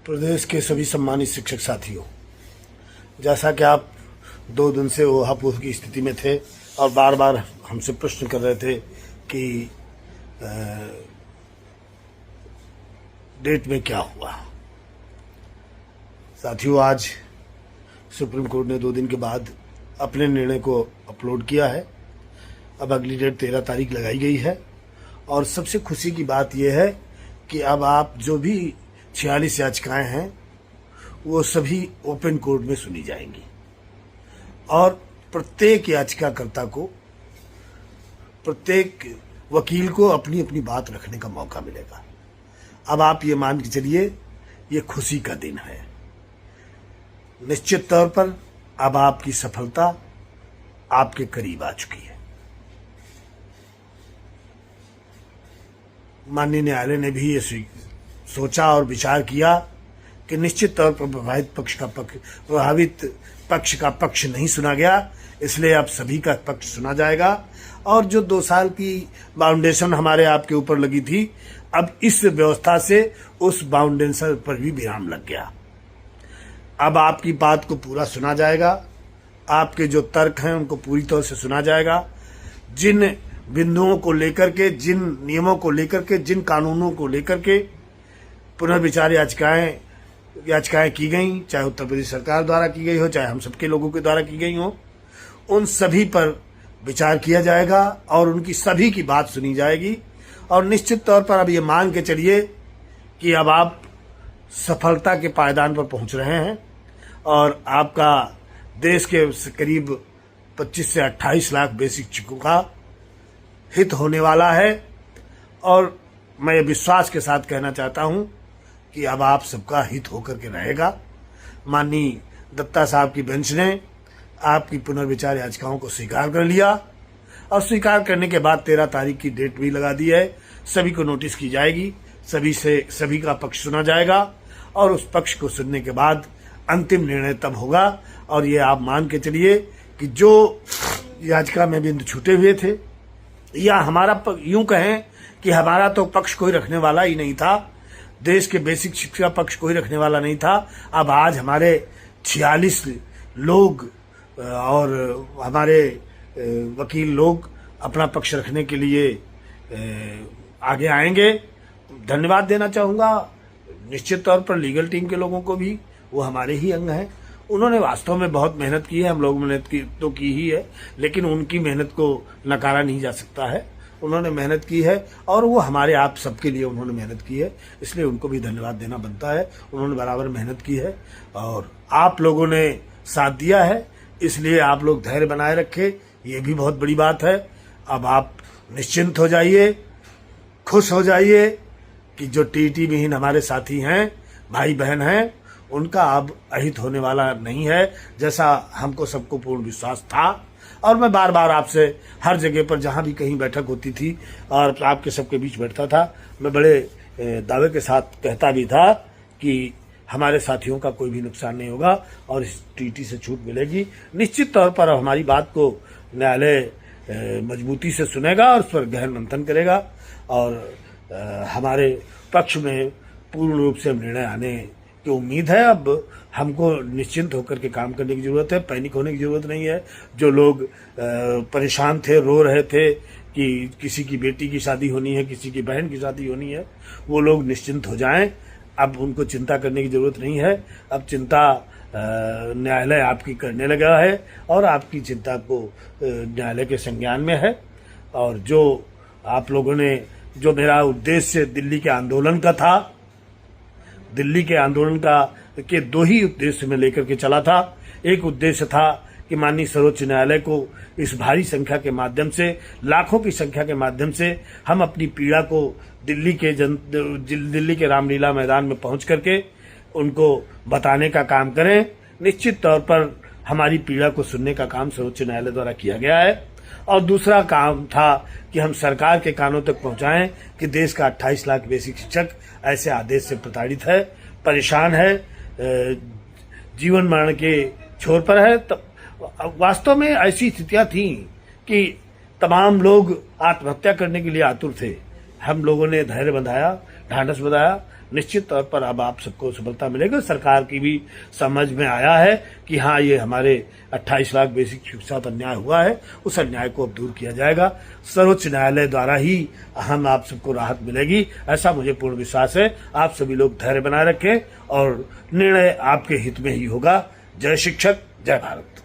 प्रदेश के सभी सम्मानित शिक्षक साथियों, जैसा कि आप 2 दिन से ओहापोह की स्थिति में थे और बार बार हमसे प्रश्न कर रहे थे कि डेट में क्या हुआ। साथियों, आज सुप्रीम कोर्ट ने 2 दिन के बाद अपने निर्णय को अपलोड किया है। अब अगली डेट 13 तारीख लगाई गई है और सबसे खुशी की बात यह है कि अब आप जो भी 46 याचिकाएं हैं वो सभी ओपन कोर्ट में सुनी जाएंगी और प्रत्येक याचिकाकर्ता को, प्रत्येक वकील को अपनी अपनी बात रखने का मौका मिलेगा। अब आप ये मान के चलिए, ये खुशी का दिन है। निश्चित तौर पर अब आपकी सफलता आपके करीब आ चुकी है। माननीय न्यायालय ने भी ये सोचा और विचार किया कि निश्चित तौर पर प्रभावित पक्ष का पक्ष नहीं सुना गया, इसलिए अब सभी का पक्ष सुना जाएगा। और जो 2 साल की बाउंडेशन हमारे आपके ऊपर लगी थी, अब इस व्यवस्था से उस बाउंडेशन पर भी विराम लग गया। अब आपकी बात को पूरा सुना जाएगा, आपके जो तर्क हैं उनको पूरी तरह से सुना जाएगा। जिन बिंदुओं को लेकर के, जिन नियमों को लेकर के, जिन कानूनों को लेकर के पुनर्विचार याचिकाएं की गई, चाहे उत्तर प्रदेश सरकार द्वारा की गई हो, चाहे हम सबके लोगों के द्वारा की गई हो, उन सभी पर विचार किया जाएगा और उनकी सभी की बात सुनी जाएगी। और निश्चित तौर पर अब ये मान के चलिए कि अब आप सफलता के पायदान पर पहुंच रहे हैं और आपका देश के करीब 25 से 28 लाख बेसिक शिक्षकों का हित होने वाला है। और मैं विश्वास के साथ कहना चाहता हूं कि अब आप सबका हित होकर के रहेगा। माननीय दत्ता साहब की बेंच ने आपकी पुनर्विचार याचिकाओं को स्वीकार कर लिया और स्वीकार करने के बाद 13 तारीख की डेट भी लगा दी है। सभी को नोटिस की जाएगी, सभी का पक्ष सुना जाएगा और उस पक्ष को सुनने के बाद अंतिम निर्णय तब होगा। और ये आप मान के चलिए कि जो याचिका में बिंदु छूटे हुए थे, या हमारा यूं कहें कि हमारा तो पक्ष कोई रखने वाला ही नहीं था, देश के बेसिक शिक्षा पक्ष कोई रखने वाला नहीं था। अब आज हमारे 46 लोग और हमारे वकील लोग अपना पक्ष रखने के लिए आगे आएंगे। धन्यवाद देना चाहूँगा निश्चित तौर पर लीगल टीम के लोगों को भी, वो हमारे ही अंग हैं। उन्होंने वास्तव में बहुत मेहनत की है, हम लोग मेहनत की तो की ही है, लेकिन उनकी मेहनत को नकारा नहीं जा सकता है। उन्होंने मेहनत की है और वो हमारे आप सबके लिए उन्होंने मेहनत की है, इसलिए उनको भी धन्यवाद देना बनता है। उन्होंने बराबर मेहनत की है और आप लोगों ने साथ दिया है, इसलिए आप लोग धैर्य बनाए रखे, ये भी बहुत बड़ी बात है। अब आप निश्चिंत हो जाइए, खुश हो जाइए कि जो टीटी विहीन हमारे साथी हैं, भाई बहन हैं, उनका अब अहित होने वाला नहीं है, जैसा हमको सबको पूर्ण विश्वास था। और मैं बार बार आपसे हर जगह पर जहां भी कहीं बैठक होती थी और आपके सबके बीच बैठता था, मैं बड़े दावे के साथ कहता भी था कि हमारे साथियों का कोई भी नुकसान नहीं होगा और इस टीटी से छूट मिलेगी। निश्चित तौर पर हमारी बात को न्यायालय मजबूती से सुनेगा और उस पर गहन मंथन करेगा और हमारे पक्ष में पूर्ण रूप से निर्णय आने की उम्मीद है। अब हमको निश्चिंत होकर के काम करने की जरूरत है, पैनिक होने की जरूरत नहीं है। जो लोग परेशान थे, रो रहे थे कि किसी की बेटी की शादी होनी है, किसी की बहन की शादी होनी है, वो लोग निश्चिंत हो जाएं। अब उनको चिंता करने की जरूरत नहीं है। अब चिंता न्यायालय आपकी करने लगा है और आपकी चिंता को न्यायालय के संज्ञान में है। और जो आप लोगों ने, जो मेरा उद्देश्य दिल्ली के आंदोलन का था, दिल्ली के आंदोलन के 2 ही उद्देश्य में लेकर के चला था। एक उद्देश्य था कि माननीय सर्वोच्च न्यायालय को इस भारी संख्या के माध्यम से, लाखों की संख्या के माध्यम से हम अपनी पीड़ा को दिल्ली के रामलीला मैदान में पहुंच करके उनको बताने का काम करें। निश्चित तौर पर हमारी पीड़ा को सुनने का काम सर्वोच्च न्यायालय द्वारा किया गया है। और दूसरा काम था कि हम सरकार के कानों तक पहुंचाएं कि देश का 28 लाख बेसिक शिक्षक ऐसे आदेश से प्रताड़ित है, परेशान है, जीवन मरण के छोर पर है। वास्तव में ऐसी स्थितियां थी कि तमाम लोग आत्महत्या करने के लिए आतुर थे। हम लोगों ने धैर्य बंधाया, ढांढस बंधाया, निश्चित तौर पर अब आप सबको सफलता मिलेगी। सरकार की भी समझ में आया है कि हाँ, ये हमारे 28 लाख बेसिक शिक्षा पर अन्याय हुआ है, उस अन्याय को अब दूर किया जाएगा। सर्वोच्च न्यायालय द्वारा ही हम आप सबको राहत मिलेगी, ऐसा मुझे पूर्ण विश्वास है। आप सभी लोग धैर्य बनाए रखें और निर्णय आपके हित में ही होगा। जय शिक्षक, जय भारत।